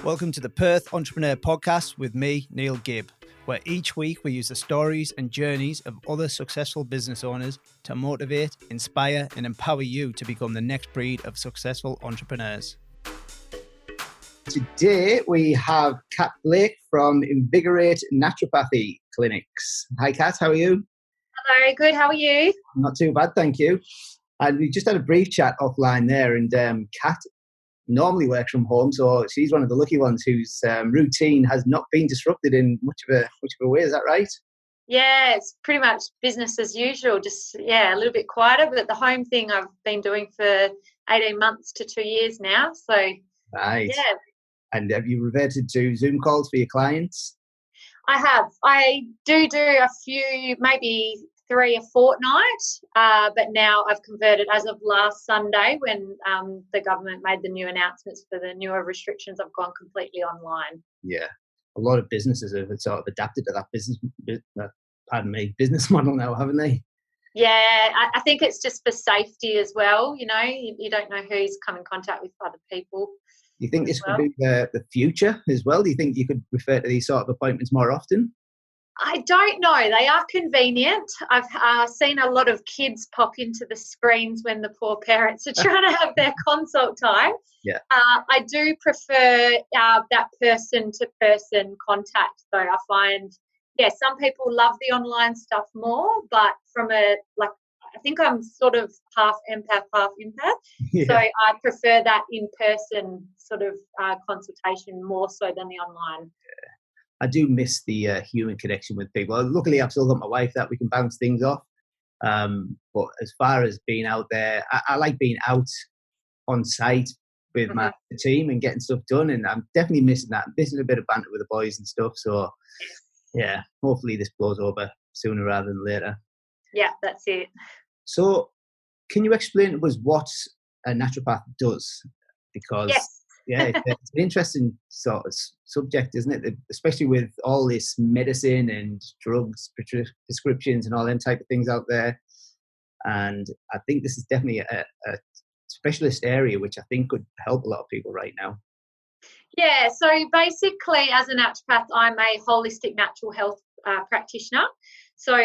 Welcome to the Perth Entrepreneur Podcast with me, Neil Gibb, where each week we use the stories and journeys of other successful business owners to motivate, inspire, and empower you to become the next breed of successful entrepreneurs. Today we have Kat Blake from Invigorate Naturopathy Clinics. Hi Kat, how are you? Hello, good, how are you? Not too bad, thank you. And we just had a brief chat offline there, and Kat normally works from home, so she's one of the lucky ones whose routine has not been disrupted in much of a way. Is that right? Yeah, it's pretty much business as usual, just a little bit quieter, but the home thing I've been doing for 18 months to 2 years now, so right. Yeah. And have you reverted to Zoom calls for your clients? I have. I do a few, maybe 3 a fortnight, but now I've converted as of last Sunday when the government made the new announcements for the newer restrictions. I've gone completely online. Yeah, a lot of businesses have sort of adapted to that business model now, haven't they? Yeah, I think it's just for safety as well. You know, you don't know who's come in contact with other people. Do you think this could be the future as well? Do you think you could refer to these sort of appointments more often? I don't know. They are convenient. I've seen a lot of kids pop into the screens when the poor parents are trying to have their consult time. Yeah. I do prefer that person-to-person contact, though. I find, some people love the online stuff more, but I think I'm sort of half empath, half empath. Yeah. So I prefer that in-person sort of consultation more so than the online. Yeah. I do miss the human connection with people. Luckily, I've still got my wife that we can bounce things off. But as far as being out there, I like being out on site with my team and getting stuff done. And I'm definitely missing that. I'm missing a bit of banter with the boys and stuff. So, yeah, hopefully this blows over sooner rather than later. Yeah, that's it. So, can you explain to us what a naturopath does? Because it's an interesting sort of subject, isn't it? Especially with all this medicine and drugs, prescriptions and all them type of things out there. And I think this is definitely a specialist area, which I think could help a lot of people right now. Yeah, so basically as a naturopath, I'm a holistic natural health practitioner. So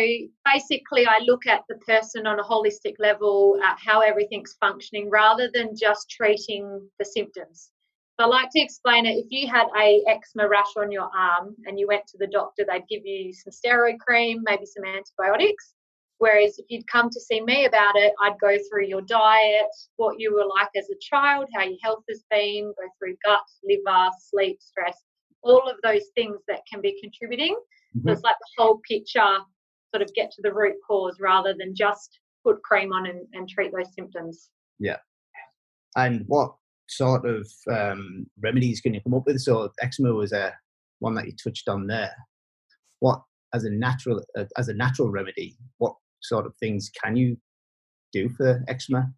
basically I look at the person on a holistic level, how everything's functioning rather than just treating the symptoms. So I like to explain it. If you had a eczema rash on your arm and you went to the doctor, they'd give you some steroid cream, maybe some antibiotics. Whereas if you'd come to see me about it, I'd go through your diet, what you were like as a child, how your health has been, go through gut, liver, sleep, stress, all of those things that can be contributing. So it's like the whole picture, sort of get to the root cause rather than just put cream on and treat those symptoms. Yeah. And what sort of remedies can you come up with? So eczema was one that you touched on there. What as a natural remedy, what sort of things can you do for eczema?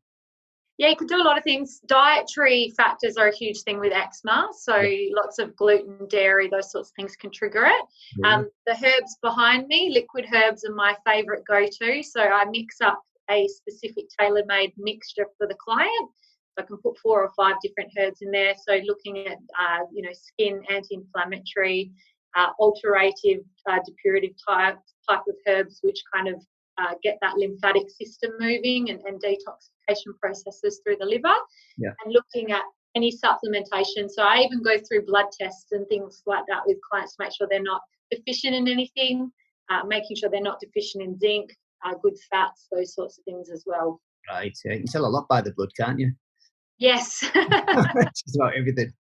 Yeah, you could do a lot of things. Dietary factors are a huge thing with eczema. So lots of gluten, dairy, those sorts of things can trigger it. The herbs behind me, liquid herbs, are my favourite go-to. So I mix up a specific tailor-made mixture for the client. I can put 4 or 5 different herbs in there. So looking at, skin, anti-inflammatory, alterative, depurative type of herbs, which kind of get that lymphatic system moving and detoxification processes through the liver. Yeah. And looking at any supplementation. So I even go through blood tests and things like that with clients to make sure they're not deficient in anything, making sure they're not deficient in zinc, good fats, those sorts of things as well. Right. Yeah, you can tell a lot by the blood, can't you? Yes. Just about everything.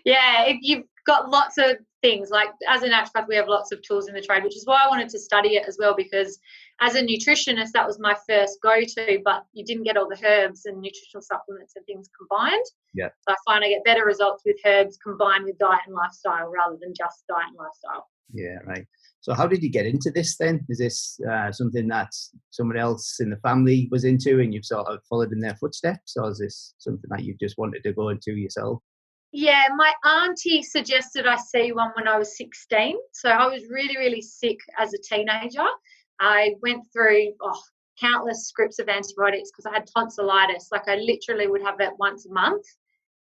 Yeah, if you've got lots of things, like as a naturopath, we have lots of tools in the trade, which is why I wanted to study it as well, because as a nutritionist, that was my first go-to, but you didn't get all the herbs and nutritional supplements and things combined. Yeah. So I find I get better results with herbs combined with diet and lifestyle rather than just diet and lifestyle. Yeah, right. So how did you get into this then? Is this something that someone else in the family was into and you've sort of followed in their footsteps, or is this something that you just wanted to go into yourself? Yeah, my auntie suggested I see one when I was 16. So I was really, really sick as a teenager. I went through countless scripts of antibiotics because I had tonsillitis. Like I literally would have it once a month.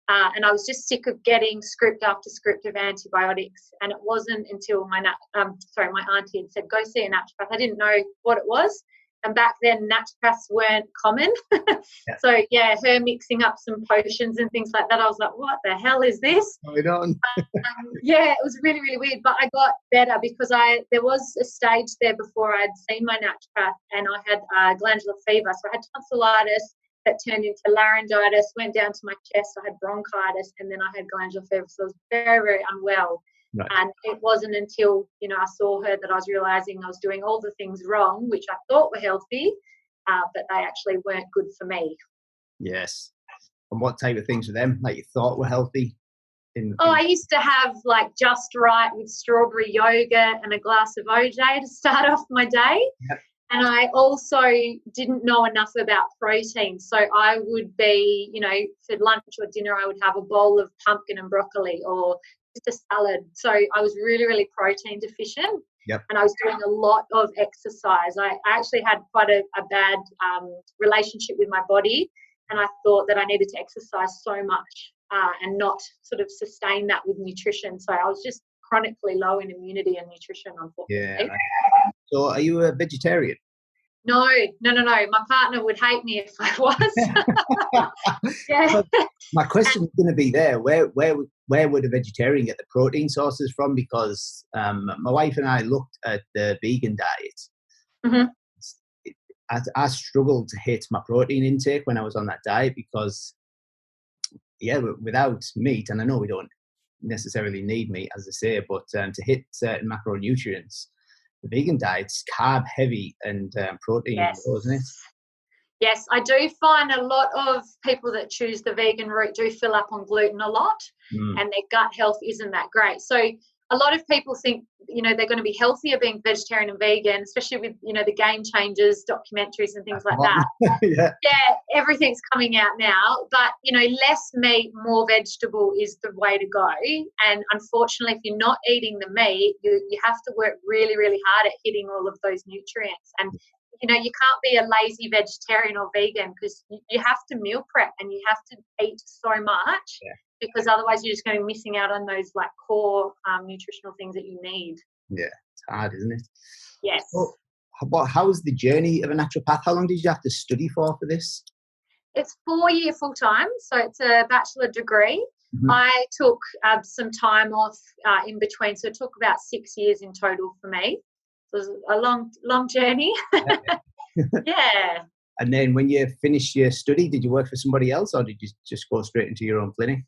And I was just sick of getting script after script of antibiotics. And it wasn't until my auntie had said, go see a naturopath. I didn't know what it was. And back then, naturopaths weren't common. Yeah. So, yeah, her mixing up some potions and things like that, I was like, what the hell is this? Going on. Yeah, it was really, really weird. But I got better because there was a stage there before I'd seen my naturopath, and I had glandular fever. So I had tonsillitis that turned into laryngitis, went down to my chest. I had bronchitis, and then I had glandular fever. So I was very, very unwell. Right. And it wasn't until, I saw her that I was realising I was doing all the things wrong, which I thought were healthy, but they actually weren't good for me. Yes. And what type of things were them that you thought were healthy? I used to have like Just Right with strawberry yogurt and a glass of OJ to start off my day. Yep. And I also didn't know enough about protein. So I would be, for lunch or dinner, I would have a bowl of pumpkin and broccoli or just a salad. So I was really, really protein deficient. Yep. And I was doing a lot of exercise. I actually had quite a bad relationship with my body, and I thought that I needed to exercise so much and not sort of sustain that with nutrition. So I was just chronically low in immunity and nutrition, unfortunately. Yeah. So are you a vegetarian? No. My partner would hate me if I was. Yeah. My question is going to be there. Where would a vegetarian get the protein sources from? Because my wife and I looked at the vegan diet. Mm-hmm. I struggled to hit my protein intake when I was on that diet because, without meat, and I know we don't necessarily need meat, as I say, but to hit certain macronutrients, the vegan diet's carb heavy and protein, yes. Isn't it? Yes, I do find a lot of people that choose the vegan route do fill up on gluten a lot, and their gut health isn't that great. So a lot of people think, they're going to be healthier being vegetarian and vegan, especially with, the Game Changers documentaries and things like that. Yeah, everything's coming out now. But, less meat, more vegetable is the way to go. And unfortunately, if you're not eating the meat, you have to work really, really hard at hitting all of those nutrients. And you can't be a lazy vegetarian or vegan because you have to meal prep and you have to eat so much because otherwise you're just going to be missing out on those like core nutritional things that you need. Yeah, it's hard, isn't it? Yes. So, how's the journey of a naturopath? How long did you have to study for this? It's 4-year full-time, so it's a bachelor degree. Mm-hmm. I took some time off in between, so it took about 6 years in total for me. It was a long journey. Yeah. And then when you finished your study, did you work for somebody else or did you just go straight into your own clinic?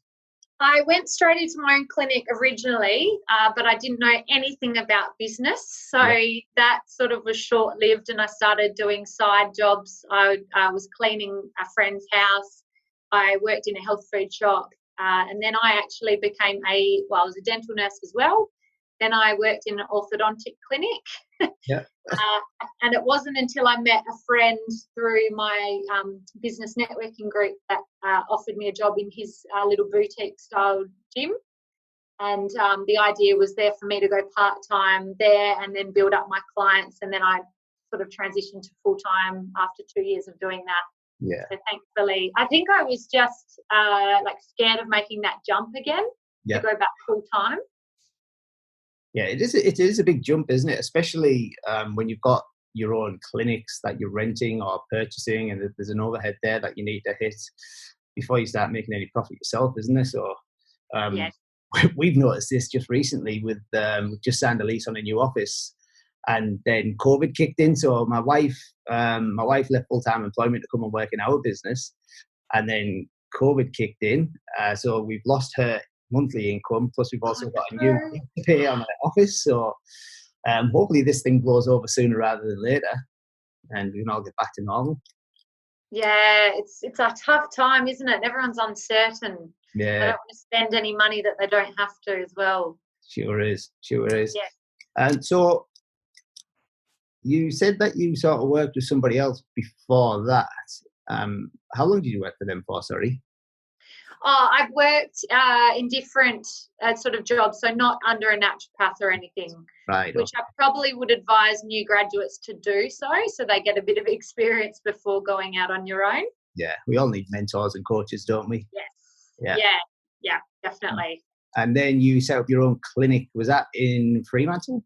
I went straight into my own clinic originally, but I didn't know anything about business. So that sort of was short-lived and I started doing side jobs. I was cleaning a friend's house. I worked in a health food shop. And then I actually became I was a dental nurse as well. Then I worked in an orthodontic clinic. Yeah. And it wasn't until I met a friend through my business networking group that offered me a job in his little boutique-style gym. And the idea was there for me to go part-time there and then build up my clients. And then I sort of transitioned to full-time after 2 years of doing that. Yeah. So thankfully, I think I was just scared of making that jump again to go back full-time. Yeah, it is a big jump, isn't it? Especially when you've got your own clinics that you're renting or purchasing, and there's an overhead there that you need to hit before you start making any profit yourself, isn't it? So we've noticed this just recently with we've just signed a lease on a new office, and then COVID kicked in. So my wife left full-time employment to come and work in our business, and then COVID kicked in. So we've lost her monthly income, plus we've also got a new to pay on our office. So hopefully this thing blows over sooner rather than later and we can all get back to normal. Yeah, it's a tough time, isn't it? Everyone's uncertain. Yeah. They don't want to spend any money that they don't have to as well. Sure is. Yeah. And so you said that you sort of worked with somebody else before that. How long did you work for them for, sorry? I've worked in different sort of jobs, so not under a naturopath or anything, right? Which I probably would advise new graduates to do so they get a bit of experience before going out on your own. Yeah, we all need mentors and coaches, don't we? Yes. Yeah. Yeah, definitely. And then you set up your own clinic. Was that in Fremantle?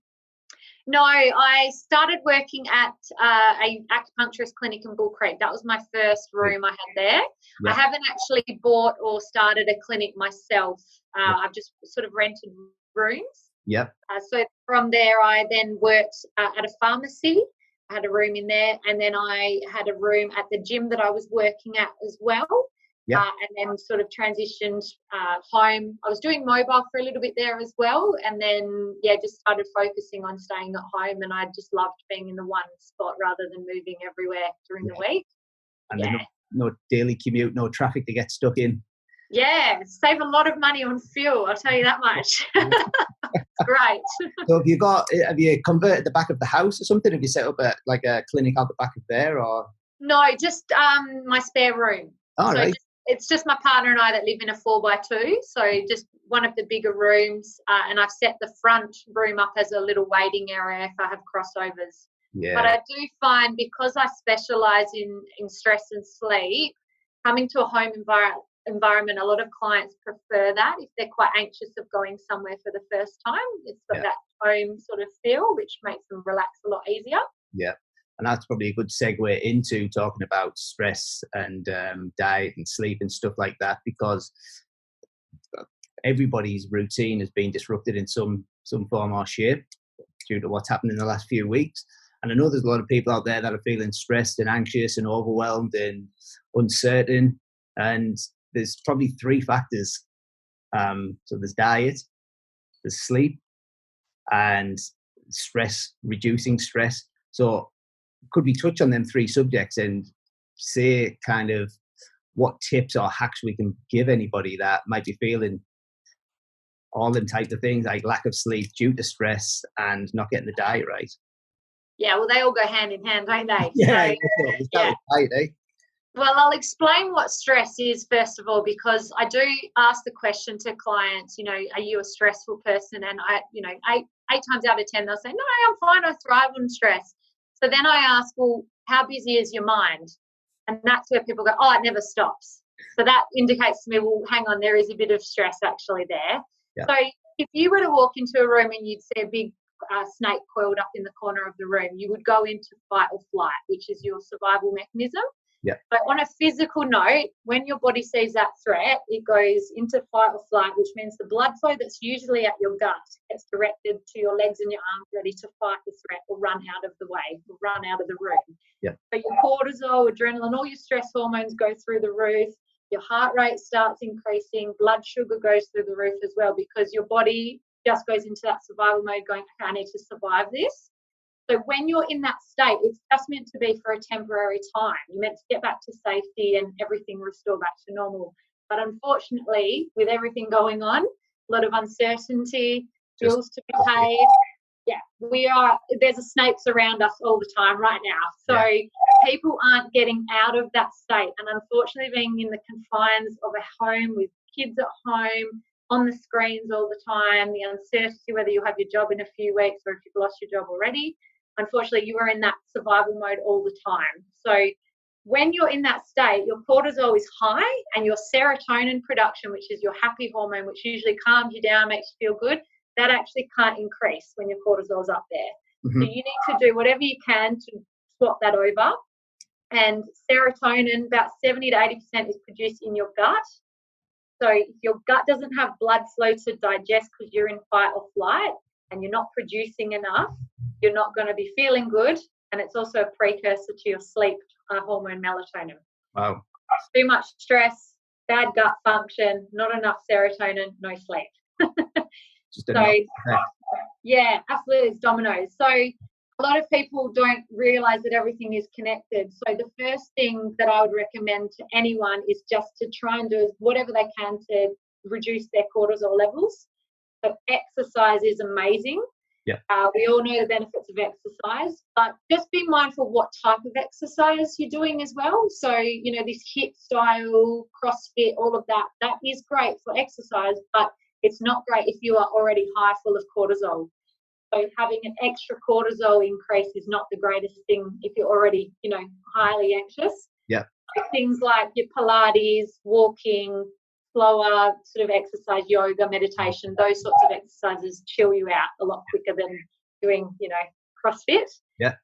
No, I started working at a acupuncturist clinic in Bull Creek. That was my first room I had there. Yeah. I haven't actually bought or started a clinic myself. I've just sort of rented rooms. Yep. So from there, I then worked at a pharmacy. I had a room in there, and then I had a room at the gym that I was working at as well. Yep. And then sort of transitioned home. I was doing mobile for a little bit there as well, and then just started focusing on staying at home. And I just loved being in the one spot rather than moving everywhere during the week. And no daily commute, no traffic to get stuck in. Yeah, save a lot of money on fuel, I'll tell you that much. It's great. So have you converted the back of the house or something? Have you set up a clinic out the back of there, or? No, just my spare room. Oh, so right. It's just my partner and I that live in a 4x2, so just one of the bigger rooms, and I've set the front room up as a little waiting area if I have crossovers. Yeah. But I do find, because I specialise in stress and sleep, coming to a home environment, a lot of clients prefer that if they're quite anxious of going somewhere for the first time. It's got that home sort of feel, which makes them relax a lot easier. Yeah. And that's probably a good segue into talking about stress and diet and sleep and stuff like that, because everybody's routine has been disrupted in some form or shape due to what's happened in the last few weeks. And I know there's a lot of people out there that are feeling stressed and anxious and overwhelmed and uncertain. And there's probably three factors. So there's diet, there's sleep, and stress, reducing stress. So could we touch on them three subjects and say kind of what tips or hacks we can give anybody that might be feeling all them types of things, like lack of sleep due to stress and not getting the diet right? Yeah, well, they all go hand in hand, don't they? Yeah, Right, eh? Well, I'll explain what stress is first of all, because I do ask the question to clients, are you a stressful person? And eight times out of 10, they'll say, no, I'm fine, I thrive on stress. So then I ask, well, how busy is your mind? And that's where people go, oh, it never stops. So that indicates to me, well, hang on, there is a bit of stress actually there. Yeah. So if you were to walk into a room and you'd see a big snake coiled up in the corner of the room, you would go into fight or flight, which is your survival mechanism. Yeah. But on a physical note, when your body sees that threat, it goes into fight or flight, which means the blood flow that's usually at your gut gets directed to your legs and your arms, ready to fight the threat or run out of the way, or run out of the room. Yeah. So your cortisol, adrenaline, all your stress hormones go through the roof. Your heart rate starts increasing. Blood sugar goes through the roof as well, because your body just goes into that survival mode going, okay, I need to survive this. So when you're in that state, it's just meant to be for a temporary time. You're meant to get back to safety and everything restore back to normal. But unfortunately, with everything going on, a lot of uncertainty, bills to be paid. Yeah, there's snakes around us all the time right now. So people aren't getting out of that state. And unfortunately, being in the confines of a home with kids at home, on the screens all the time, the uncertainty whether you'll have your job in a few weeks or if you've lost your job already, unfortunately, you are in that survival mode all the time. So when you're in that state, your cortisol is high and your serotonin production, which is your happy hormone, which usually calms you down, makes you feel good, that actually can't increase when your cortisol's up there. Mm-hmm. So you need to do whatever you can to swap that over. And serotonin, about 70 to 80% is produced in your gut. So if your gut doesn't have blood flow to digest because you're in fight or flight and you're not producing enough, you're not going to be feeling good. And it's also a precursor to your sleep hormone melatonin. Wow. Too much stress, bad gut function, not enough serotonin, no sleep. Yeah, absolutely, it's dominoes. So a lot of people don't realise that everything is connected. So the first thing that I would recommend to anyone is just to try and do whatever they can to reduce their cortisol levels. So exercise is amazing. Yeah. We all know the benefits of exercise, but just be mindful what type of exercise you're doing as well. So, this HIIT style, CrossFit, all of that is great for exercise, but it's not great if you are already high full of cortisol. So having an extra cortisol increase is not the greatest thing if you're already, highly anxious. Yeah. Things like your Pilates, walking, slower sort of exercise, yoga, meditation, those sorts of exercises chill you out a lot quicker than doing, CrossFit. Yeah.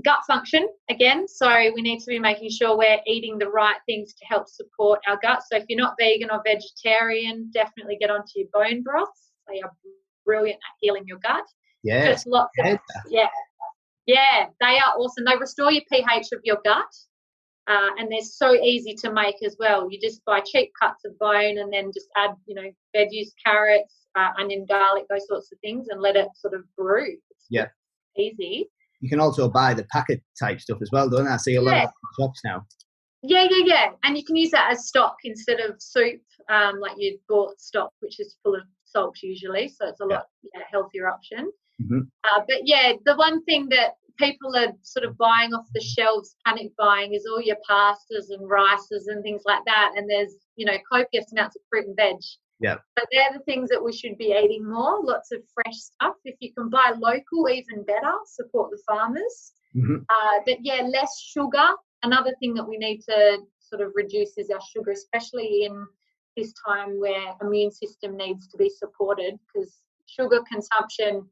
Gut function, again, so we need to be making sure we're eating the right things to help support our gut. So if you're not vegan or vegetarian, definitely get onto your bone broths. They are brilliant at healing your gut. Yeah. Just lots of, yeah, they are awesome. They restore your pH of your gut, and they're so easy to make as well. You just buy cheap cuts of bone and then just add, veggies, carrots, onion, garlic, those sorts of things, and let it sort of brew. It's easy. You can also buy the packet type stuff as well, don't I? I see a lot of shops now. Yeah. And you can use that as stock instead of soup, like you bought stock, which is full of salt usually. So it's a lot healthier option. Mm-hmm. But yeah, the one thing that people are sort of buying off the shelves, panic buying, is all your pastas and rices and things like that. And there's, copious amounts of fruit and veg. Yeah. But they're the things that we should be eating more, lots of fresh stuff. If you can buy local, even better, support the farmers. Mm-hmm. But yeah, less sugar. Another thing that we need to sort of reduce is our sugar, especially in this time where immune system needs to be supported, because sugar consumption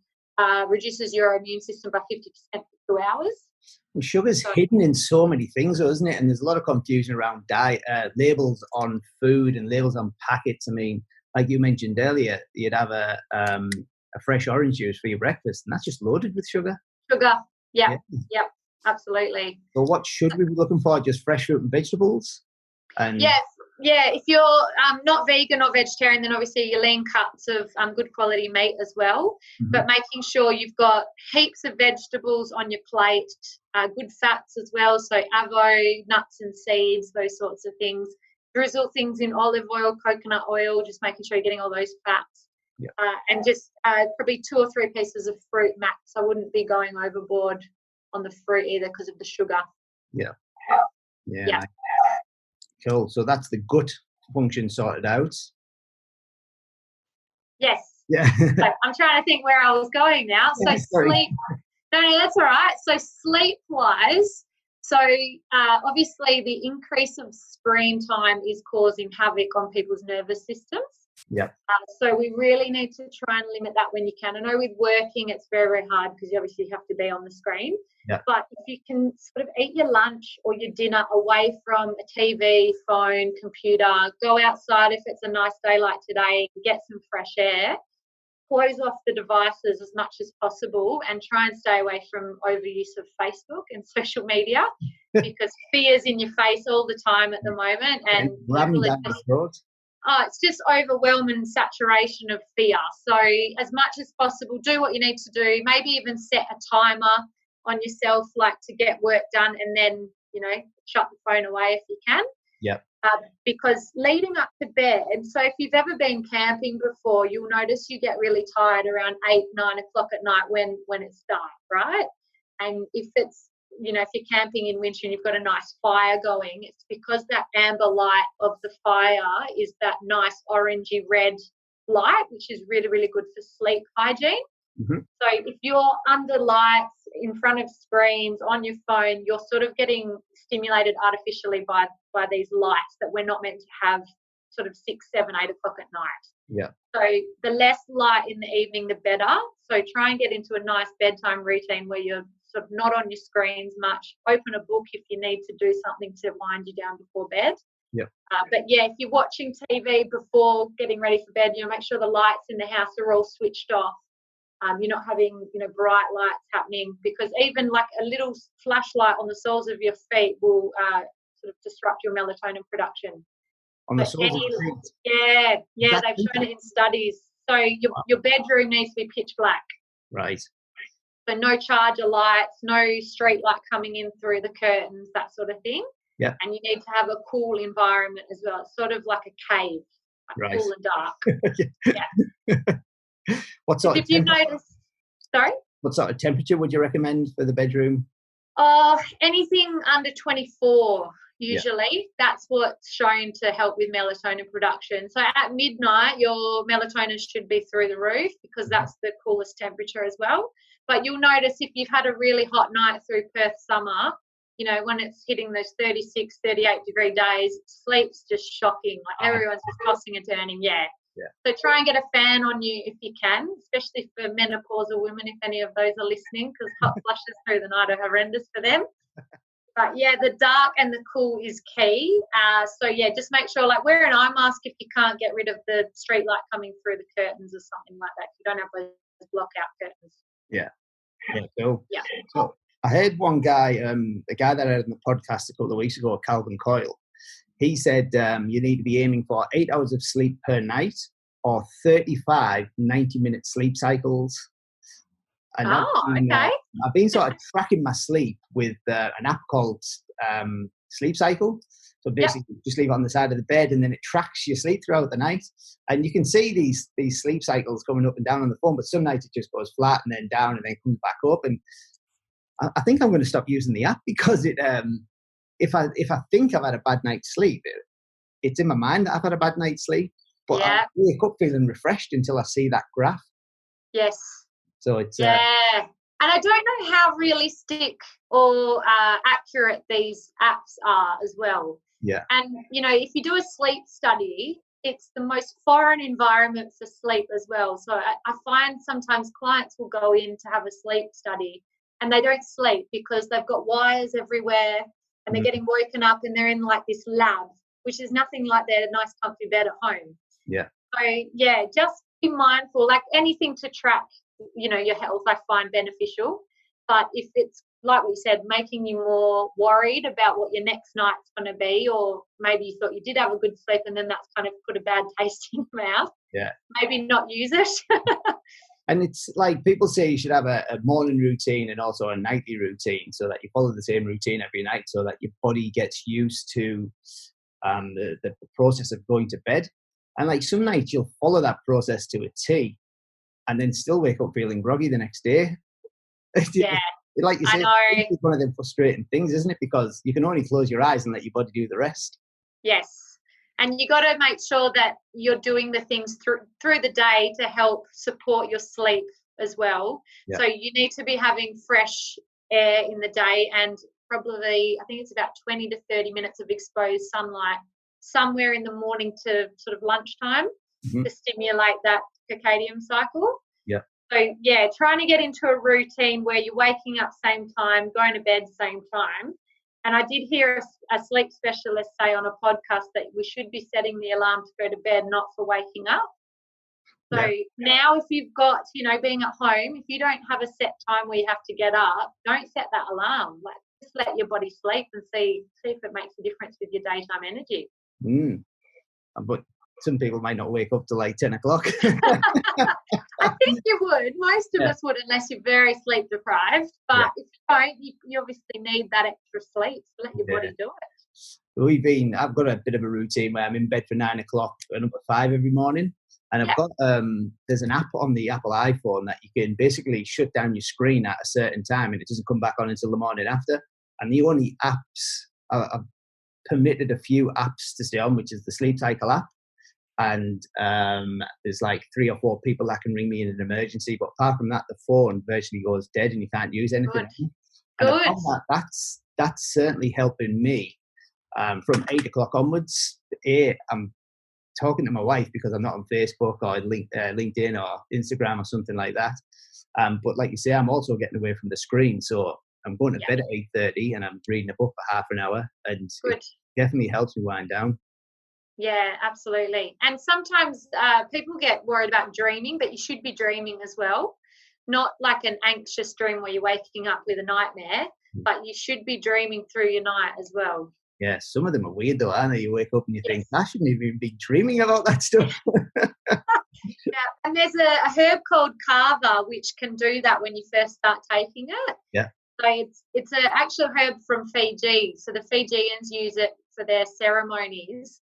reduces your immune system by 50% for 2 hours. Well, sugar's hidden in so many things, though, isn't it? And there's a lot of confusion around diet labels on food and labels on packets. I mean, like you mentioned earlier, you'd have a fresh orange juice for your breakfast, and that's just loaded with sugar. Yep, absolutely. So what should we be looking for? Just fresh fruit and vegetables? And yes. Yeah, if you're not vegan or vegetarian, then obviously your lean cuts of good quality meat as well. Mm-hmm. But making sure you've got heaps of vegetables on your plate, good fats as well, so avo, nuts and seeds, those sorts of things. Drizzle things in olive oil, coconut oil, just making sure you're getting all those fats. Yeah. And just probably 2 or 3 pieces of fruit max. I wouldn't be going overboard on the fruit either because of the sugar. Yeah. Cool. So that's the gut function sorted out. Yes. Yeah. So I'm trying to think where I was going now. So sleep. No, that's all right. So sleep-wise, obviously the increase of screen time is causing havoc on people's nervous systems. Yeah. So we really need to try and limit that when you can. I know with working it's very, very hard because you obviously have to be on the screen. Yeah. But if you can sort of eat your lunch or your dinner away from a TV, phone, computer, go outside if it's a nice day like today, get some fresh air, close off the devices as much as possible, and try and stay away from overuse of Facebook and social media because fear's in your face all the time at the moment, and people are just, it's just overwhelming saturation of fear. So as much as possible, do what you need to do. Maybe even set a timer on yourself, like to get work done, and then, shut the phone away if you can. Yeah. Because leading up to bed, so if you've ever been camping before, you'll notice you get really tired around 8, 9 o'clock at night when it's dark, right? And if it's, if you're camping in winter and you've got a nice fire going, it's because that amber light of the fire is that nice orangey red light, which is really, really good for sleep hygiene. Mm-hmm. So if you're under lights, in front of screens, on your phone, you're sort of getting stimulated artificially by these lights that we're not meant to have sort of 6, 7, 8 o'clock at night. Yeah. So the less light in the evening, the better. So try and get into a nice bedtime routine where you're sort of not on your screens much. Open a book if you need to do something to wind you down before bed. Yeah. But yeah, if you're watching TV before getting ready for bed, make sure the lights in the house are all switched off. You're not having, bright lights happening, because even like a little flashlight on the soles of your feet will sort of disrupt your melatonin production. On the soles of your feet? Yeah, they've shown it in studies. So your bedroom needs to be pitch black. Right. So no charger lights, no street light coming in through the curtains, that sort of thing. Yeah. And you need to have a cool environment as well. It's sort of like a cave, like cool and dark. Yeah. What sort of temperature would you recommend for the bedroom? Anything under 24 usually. Yeah. That's what's shown to help with melatonin production. So at midnight, your melatonin should be through the roof because that's the coolest temperature as well. But you'll notice if you've had a really hot night through Perth summer, when it's hitting those 36, 38-degree days, sleep's just shocking. Like everyone's just tossing and turning. Yeah. So try and get a fan on you if you can, especially for menopausal women, if any of those are listening, because hot flushes through the night are horrendous for them. But yeah, the dark and the cool is key. So yeah, just make sure, like, wear an eye mask if you can't get rid of the street light coming through the curtains or something like that. You don't have those blockout curtains. Yeah. Cool. Yeah. So I heard one guy, the guy that I had on the podcast a couple of weeks ago, Calvin Coyle. He said you need to be aiming for 8 hours of sleep per night or 35 90-minute sleep cycles. And okay. I've been sort of tracking my sleep with an app called Sleep Cycle. So basically, just leave it on the side of the bed, and then it tracks your sleep throughout the night. And you can see these sleep cycles coming up and down on the phone, but some nights it just goes flat and then down and then comes back up. And I think I'm going to stop using the app because it if I think I've had a bad night's sleep, it's in my mind that I've had a bad night's sleep, but I wake up feeling refreshed until I see that graph. Yes. So it's and I don't know how realistic or accurate these apps are as well. Yeah. And if you do a sleep study, it's the most foreign environment for sleep as well. So I find sometimes clients will go in to have a sleep study and they don't sleep because they've got wires everywhere and they're getting woken up and they're in like this lab, which is nothing like their nice comfy bed at home. Yeah. So yeah, just be mindful. Like anything to track, your health, I find beneficial. But if it's like what you said, making you more worried about what your next night's going to be, or maybe you thought you did have a good sleep and then that's kind of put a bad taste in your mouth. Yeah. Maybe not use it. And it's like people say you should have a morning routine and also a nightly routine so that you follow the same routine every night so that your body gets used to the process of going to bed. And like some nights you'll follow that process to a T and then still wake up feeling groggy the next day. Yeah. Like you I say, know. it's one of them frustrating things, isn't it? Because you can only close your eyes and let your body do the rest. Yes. And you got to make sure that you're doing the things through the day to help support your sleep as well. Yeah. So you need to be having fresh air in the day and probably, I think it's about 20 to 30 minutes of exposed sunlight somewhere in the morning to sort of lunchtime to stimulate that circadian cycle. Yeah. So, yeah, trying to get into a routine where you're waking up same time, going to bed same time. And I did hear a sleep specialist say on a podcast that we should be setting the alarm to go to bed, not for waking up. So now if you've got, being at home, if you don't have a set time where you have to get up, don't set that alarm. Like, just let your body sleep and see if it makes a difference with your daytime energy. But some people might not wake up till like 10 o'clock. I think you would. Most of us would, unless you're very sleep deprived. But if you don't, you obviously need that extra sleep. So let your body do it. I've got a bit of a routine where I'm in bed for 9 o'clock and up at 5 every morning. And I've got, there's an app on the Apple iPhone that you can basically shut down your screen at a certain time and it doesn't come back on until the morning after. And the only apps, I've permitted a few apps to stay on, which is the Sleep Cycle app. And there's like 3 or 4 people that can ring me in an emergency. But apart from that, the phone virtually goes dead and you can't use anything. Good. And that's certainly helping me. From 8 o'clock onwards, I'm talking to my wife because I'm not on Facebook or LinkedIn or Instagram or something like that. But like you say, I'm also getting away from the screen. So I'm going to bed at 8:30 and I'm reading a book for half an hour. And it definitely helps me wind down. Yeah, absolutely. And sometimes people get worried about dreaming, but you should be dreaming as well. Not like an anxious dream where you're waking up with a nightmare, but you should be dreaming through your night as well. Yeah, some of them are weird though, aren't they? You wake up and you think, I shouldn't even be dreaming about that stuff. And there's a herb called kava which can do that when you first start taking it. Yeah. So it's an actual herb from Fiji. So the Fijians use it for their ceremonies.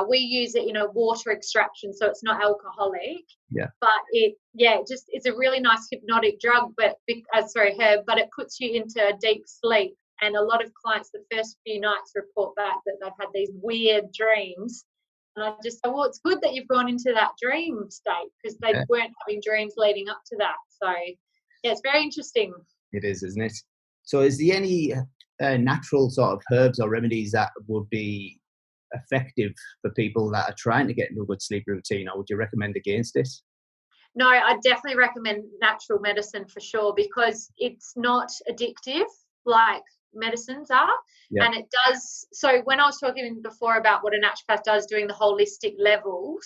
We use it in a water extraction, so it's not alcoholic. Yeah. But it's a really nice hypnotic drug, herb, but it puts you into a deep sleep. And a lot of clients, the first few nights, report back that they've had these weird dreams. And I just say, well, it's good that you've gone into that dream state because they weren't having dreams leading up to that. So, yeah, it's very interesting. It is, isn't it? So is there any natural sort of herbs or remedies that would be effective for people that are trying to get into a good sleep routine, or would you recommend against this? No, I definitely recommend natural medicine for sure, because it's not addictive like medicines are. Yep. And it does. So when I was talking before about what a naturopath does, doing the holistic levels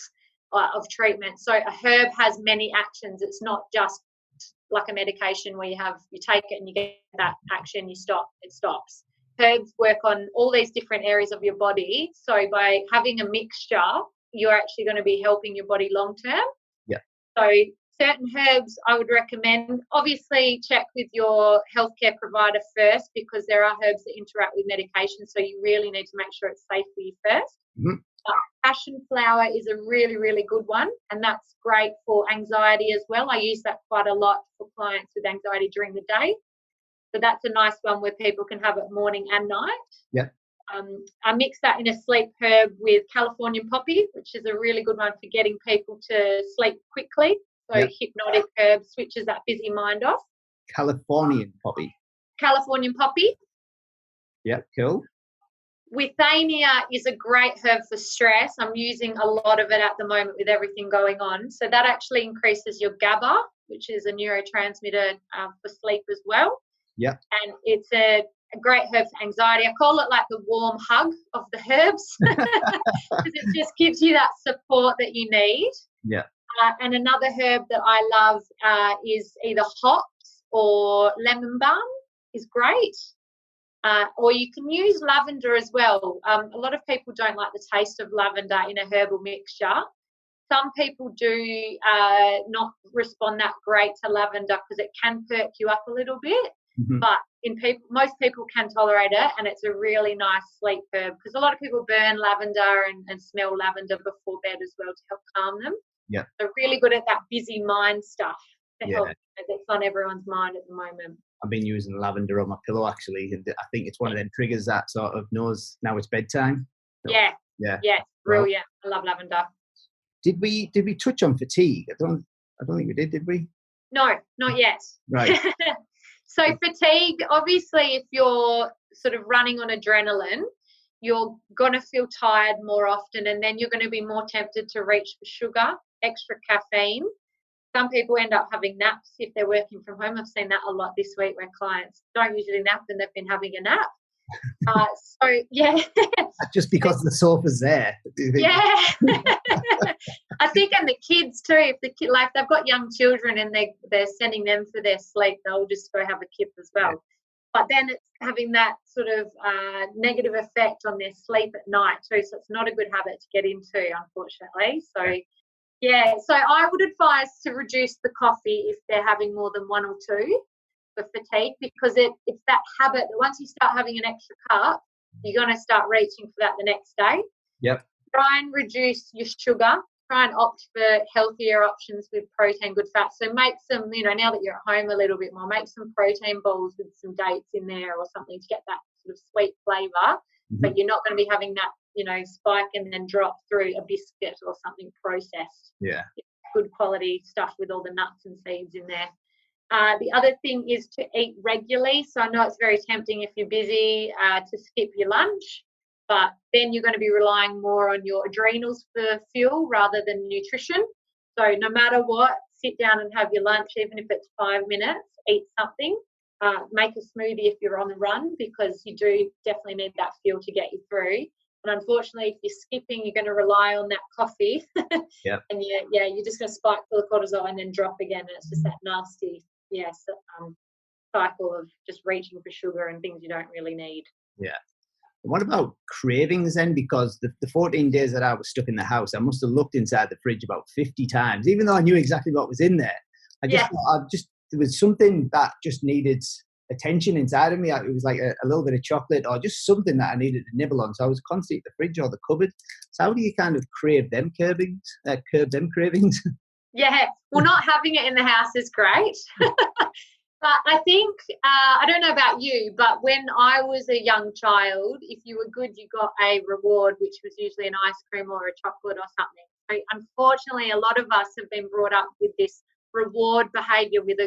of treatment, so a herb has many actions. It's not just like a medication where you take it and you get that action, it stops. Herbs work on all these different areas of your body. So by having a mixture, you're actually going to be helping your body long term. Yeah. So certain herbs I would recommend. Obviously, check with your healthcare provider first, because there are herbs that interact with medication. So you really need to make sure it's safe for you first. Mm-hmm. Passion flower is a really, really good one, and that's great for anxiety as well. I use that quite a lot for clients with anxiety during the day. So that's a nice one where people can have it morning and night. Yeah. I mix that in a sleep herb with Californian poppy, which is a really good one for getting people to sleep quickly. So hypnotic herb switches that busy mind off. Californian poppy. Californian poppy. Yeah, cool. Withania is a great herb for stress. I'm using a lot of it at the moment with everything going on. So that actually increases your GABA, which is a neurotransmitter for sleep as well. Yeah. And it's a great herb for anxiety. I call it like the warm hug of the herbs, because it just gives you that support that you need. Yeah. And another herb that I love is either hops or lemon balm is great. Or you can use lavender as well. A lot of people don't like the taste of lavender in a herbal mixture. Some people do not respond that great to lavender because it can perk you up a little bit. Mm-hmm. But most people can tolerate it, and it's a really nice sleep herb, because a lot of people burn lavender and smell lavender before bed as well to help calm them. Yeah. They're really good at that busy mind stuff to help. Yeah. That's on everyone's mind at the moment. I've been using lavender on my pillow actually, and I think it's one of them triggers that sort of knows now it's bedtime. So, yeah, brilliant. I love lavender. Did we touch on fatigue? I don't think we did we? No, not yet. Right. So fatigue, obviously, if you're sort of running on adrenaline, you're going to feel tired more often, and then you're going to be more tempted to reach for sugar, extra caffeine. Some people end up having naps if they're working from home. I've seen that a lot this week, where clients don't usually nap and they've been having a nap. So, yeah. Just because the sofa's there. Yeah. I think, and the kids too, if they've got young children and they're sending them for their sleep, they'll just go have a kip as well. Yeah. But then it's having that sort of negative effect on their sleep at night too. So it's not a good habit to get into, unfortunately. So, yeah, so I would advise to reduce the coffee if they're having more than one or two for fatigue, because it's that habit that once you start having an extra cup, you're going to start reaching for that the next day. Yep. Try and reduce your sugar. Try and opt for healthier options with protein, good fat. So make some, now that you're at home a little bit more, make some protein bowls with some dates in there or something to get that sort of sweet flavour. Mm-hmm. But you're not going to be having that, spike and then drop through a biscuit or something processed. Yeah. It's good quality stuff with all the nuts and seeds in there. The other thing is to eat regularly. So I know it's very tempting if you're busy to skip your lunch, but then you're going to be relying more on your adrenals for fuel rather than nutrition. So no matter what, sit down and have your lunch, even if it's 5 minutes, eat something. Make a smoothie if you're on the run, because you do definitely need that fuel to get you through. And unfortunately, if you're skipping, you're going to rely on that coffee. Yep. And you're just going to spike full of cortisol and then drop again. And it's just that nasty cycle of just reaching for sugar and things you don't really need. Yeah. What about cravings then? Because the 14 days that I was stuck in the house, I must have looked inside the fridge about 50 times, even though I knew exactly what was in there. There was something that just needed attention inside of me. It was like a little bit of chocolate or just something that I needed to nibble on. So I was constantly at the fridge or the cupboard. So how do you kind of curb them cravings? Yeah, well, not having it in the house is great. But I think, I don't know about you, but when I was a young child, if you were good, you got a reward, which was usually an ice cream or a chocolate or something. So unfortunately, a lot of us have been brought up with this reward behaviour with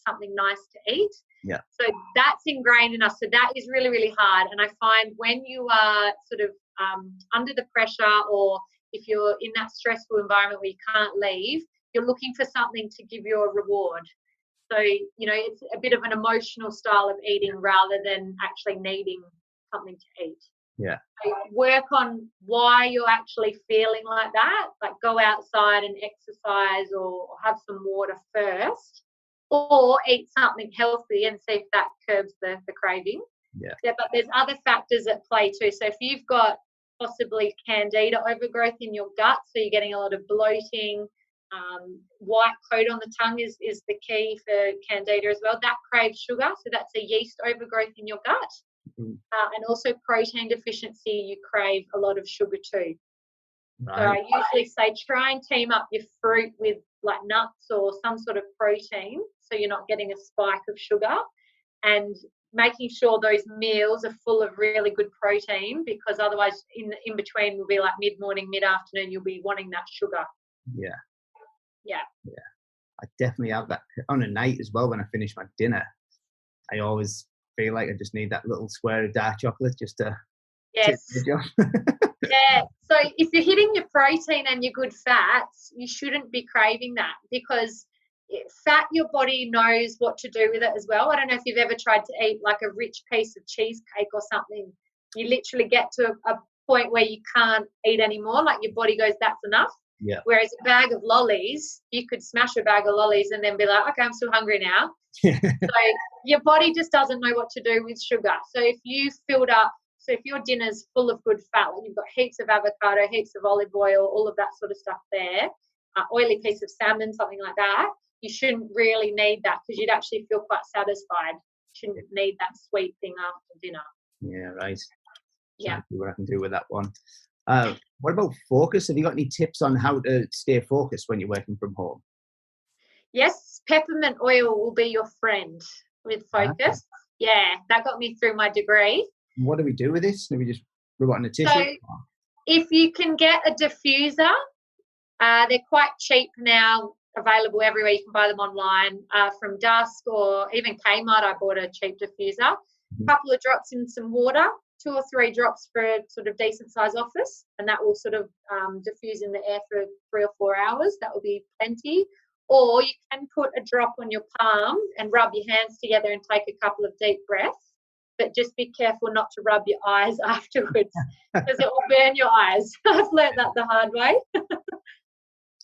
something nice to eat. Yeah. So that's ingrained in us. So that is really, really hard. And I find when you are sort of under the pressure, or if you're in that stressful environment where you can't leave, you're looking for something to give you a reward. So, it's a bit of an emotional style of eating rather than actually needing something to eat. Yeah. So work on why you're actually feeling like that. Like go outside and exercise or have some water first, or eat something healthy and see if that curbs the craving. Yeah. But there's other factors at play too. So if you've got possibly candida overgrowth in your gut, so you're getting a lot of bloating, white coat on the tongue is the key for candida as well. That craves sugar, so that's a yeast overgrowth in your gut. Mm-hmm. And also protein deficiency, you crave a lot of sugar too. Right. So I usually say try and team up your fruit with like nuts or some sort of protein, so you're not getting a spike of sugar, and making sure those meals are full of really good protein, because otherwise in between will be like mid-morning, mid-afternoon, you'll be wanting that sugar. Yeah. Yeah. I definitely have that on a night as well. When I finish my dinner, I always feel like I just need that little square of dark chocolate just to tip the job. Yeah. So if you're hitting your protein and your good fats, you shouldn't be craving that, because fat, your body knows what to do with it as well. I don't know if you've ever tried to eat like a rich piece of cheesecake or something. You literally get to a point where you can't eat anymore. Like your body goes, that's enough. Yeah. Whereas a bag of lollies, you could smash a bag of lollies and then be like, okay, I'm still hungry now. So your body just doesn't know what to do with sugar. So if your dinner's full of good fat, like you've got heaps of avocado, heaps of olive oil, all of that sort of stuff there, oily piece of salmon, something like that, you shouldn't really need that, because you'd actually feel quite satisfied. You shouldn't need that sweet thing after dinner. Yeah, right. Yeah. See what I can do with that one. What about focus? Have you got any tips on how to stay focused when you're working from home? Yes, peppermint oil will be your friend with focus. Yeah, that got me through my degree. What do we do with this? Do we just rub it on a tissue? So if you can get a diffuser, they're quite cheap now, available everywhere. You can buy them online from Dusk or even Kmart. I bought a cheap diffuser. A couple of drops in some water, 2 or 3 drops for a sort of decent size office, and that will sort of diffuse in the air for 3 or 4 hours. That will be plenty. Or you can put a drop on your palm and rub your hands together and take a couple of deep breaths. But just be careful not to rub your eyes afterwards, because it will burn your eyes. I've learned that the hard way.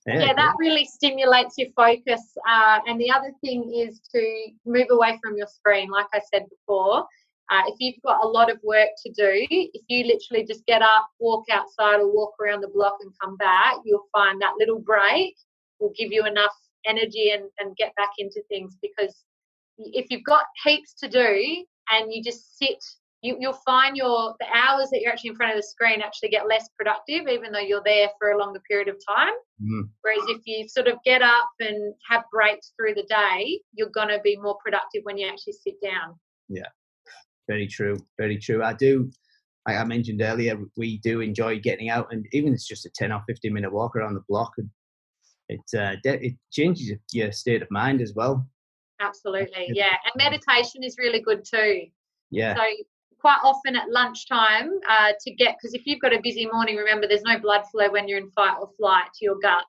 Yeah, that really stimulates your focus. And the other thing is to move away from your screen, like I said before. If you've got a lot of work to do, if you literally just get up, walk outside or walk around the block and come back, you'll find that little break will give you enough energy and get back into things. Because if you've got heaps to do and you just sit, you'll find the hours that you're actually in front of the screen actually get less productive, even though you're there for a longer period of time. Whereas if you sort of get up and have breaks through the day, you're going to be more productive when you actually sit down. Yeah, very true. Very true. Like I mentioned earlier, we do enjoy getting out, and even if it's just a 10 or 15 minute walk around the block, and it changes your state of mind as well. Absolutely, yeah. And meditation is really good too. Yeah. So quite often at lunchtime because if you've got a busy morning, remember there's no blood flow when you're in fight or flight to your gut.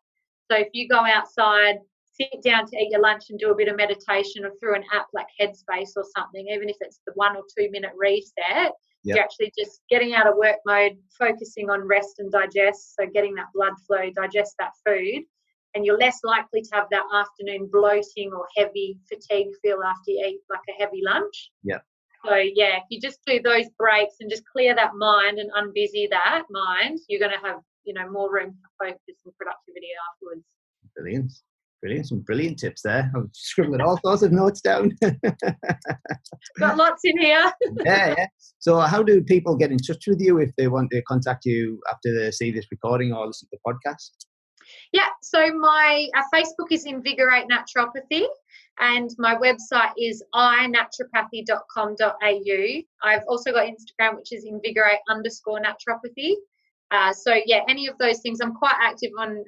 So if you go outside, sit down to eat your lunch and do a bit of meditation, or through an app like Headspace or something, even if it's the 1 or 2 minute reset, you're actually just getting out of work mode, focusing on rest and digest, so getting that blood flow, digest that food, and you're less likely to have that afternoon bloating or heavy fatigue feel after you eat like a heavy lunch. Yeah. So, yeah, if you just do those breaks and just clear that mind and unbusy that mind, you're going to have, more room for focus and productivity afterwards. Brilliant. Some brilliant tips there. I've scribbled all sorts of notes down. Got lots in here. Yeah. So how do people get in touch with you if they want to contact you after they see this recording or listen to the podcast? Yeah, so my Facebook is Invigorate Naturopathy, and my website is inaturopathy.com.au. I've also got Instagram, which is invigorate_naturopathy. So yeah, any of those things. I'm quite active on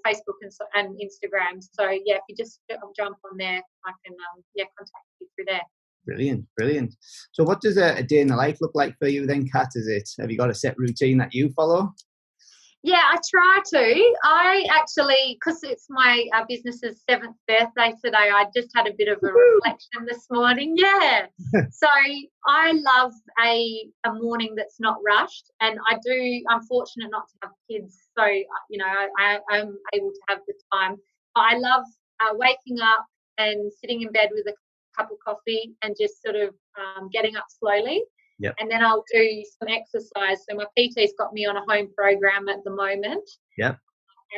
Facebook and Instagram. So yeah, if you just jump on there, I can contact you through there. Brilliant. So what does a day in the life look like for you then, Kat? Have you got a set routine that you follow? Yeah, I try to. I actually, because it's my business's 7th birthday today, I just had a bit of a reflection this morning. Yeah. So I love a morning that's not rushed, and I'm fortunate not to have kids, so, I'm able to have the time. I love waking up and sitting in bed with a cup of coffee and just sort of getting up slowly. Yep. And then I'll do some exercise. So my PT's got me on a home program at the moment. Yep.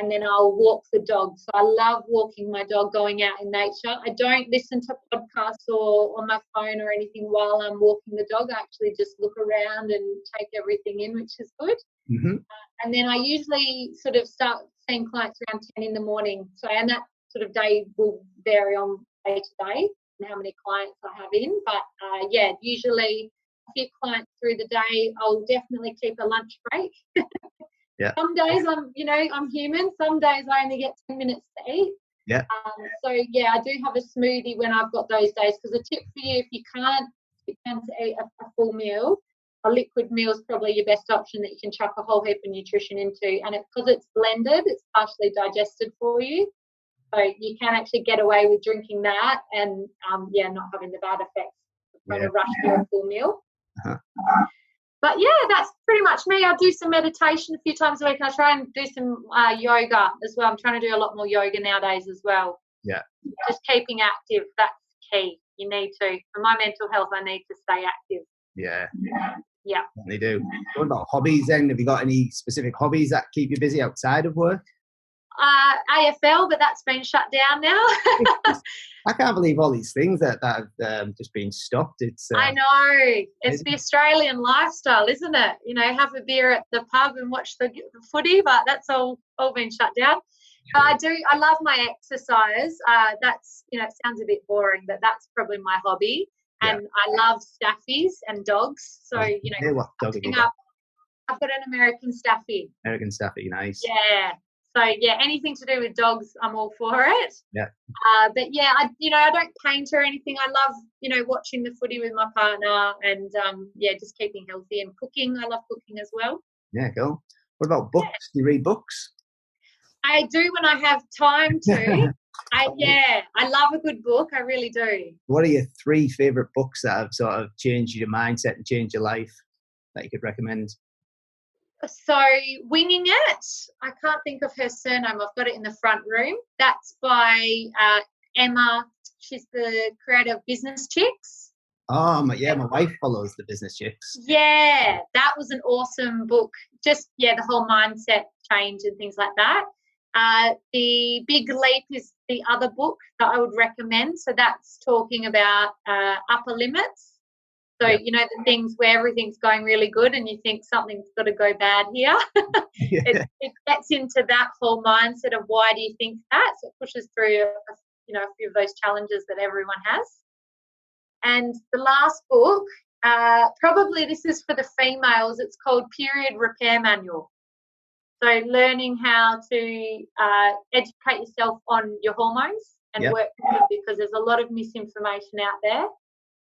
And then I'll walk the dog. So I love walking my dog, going out in nature. I don't listen to podcasts or on my phone or anything while I'm walking the dog. I actually just look around and take everything in, which is good. Mm-hmm. And then I usually sort of start seeing clients around 10 in the morning. So, and that sort of day will vary on day to day and how many clients I have in. But usually a few clients through the day. I'll definitely keep a lunch break. Yeah. Some days I'm human. Some days I only get 10 minutes to eat. Yeah. I do have a smoothie when I've got those days, because a tip for you, if you can't eat a full meal, a liquid meal is probably your best option that you can chuck a whole heap of nutrition into. And because it's blended, it's partially digested for you. So you can actually get away with drinking that and, not having the bad effects of trying to rush through a full meal. Uh-huh. But yeah, that's pretty much me. I do some meditation a few times a week, and I try and do some yoga as well. I'm trying to do a lot more yoga nowadays as well. Yeah. Just keeping active, that's key. You need to. For my mental health, I need to stay active. Yeah. Yeah. They do. What about hobbies then? Have you got any specific hobbies that keep you busy outside of work? AFL, but that's been shut down now. I can't believe all these things that have just been stopped. I know. It's the Australian lifestyle, isn't it? Have a beer at the pub and watch the footy, but that's all been shut down. I love my exercise. That's, it sounds a bit boring, but that's probably my hobby. And I love staffies and dogs. So, what dog have you got? I've got an American Staffy. American Staffy, nice. Yeah. So yeah, anything to do with dogs, I'm all for it. Yeah. But yeah, I don't paint or anything. I love, watching the footy with my partner and just keeping healthy, and cooking. I love cooking as well. Yeah, cool. What about books? Do you read books? I do when I have time to. I love a good book. I really do. What are your 3 favourite books that have sort of changed your mindset and changed your life that you could recommend? So Winging It, I can't think of her surname. I've got it in the front room. That's by Emma. She's the creator of Business Chicks. Oh, my wife follows the Business Chicks. Yeah, that was an awesome book. Just, the whole mindset change and things like that. The Big Leap is the other book that I would recommend. So that's talking about upper limits. So, the things where everything's going really good and you think something's got to go bad here. It gets into that whole mindset of why do you think that? So it pushes through, a few of those challenges that everyone has. And the last book, probably this is for the females, it's called Period Repair Manual. So learning how to educate yourself on your hormones and work with it, because there's a lot of misinformation out there.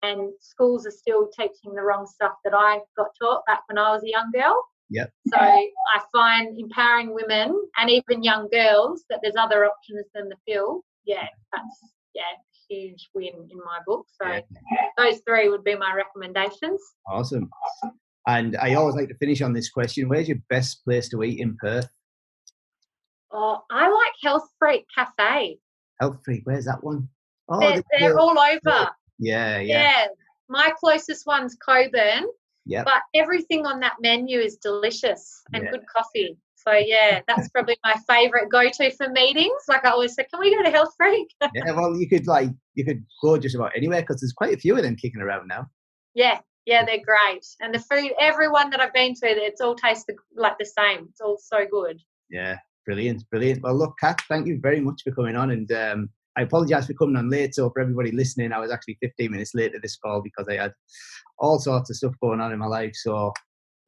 And schools are still teaching the wrong stuff that I got taught back when I was a young girl. Yep. So I find empowering women and even young girls that there's other options than the pill. Yeah, that's a huge win in my book. So those 3 would be my recommendations. Awesome. And I always like to finish on this question. Where's your best place to eat in Perth? Oh, I like Health Freak Cafe. Health Freak, where's that one? Oh, they're all over. Yeah. My closest one's Coburn. Yeah. But everything on that menu is delicious and good coffee. So that's probably my favourite go-to for meetings. Like I always say, can we go to Health Freak? Yeah, well, you could go just about anywhere, because there's quite a few of them kicking around now. Yeah, they're great. And the food, everyone that I've been to, it's all tasted like the same. It's all so good. Yeah, brilliant. Well, look, Kat, thank you very much for coming on, and I apologise for coming on late. So for everybody listening, I was actually 15 minutes late to this call because I had all sorts of stuff going on in my life. So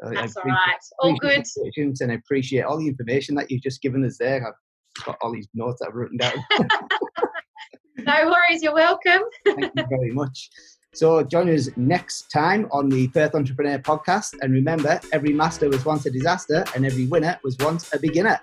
That's all right. All good. And I appreciate all the information that you've just given us there. I've got all these notes that I've written down. No worries. You're welcome. Thank you very much. So join us next time on the Perth Entrepreneur Podcast. And remember, every master was once a disaster and every winner was once a beginner.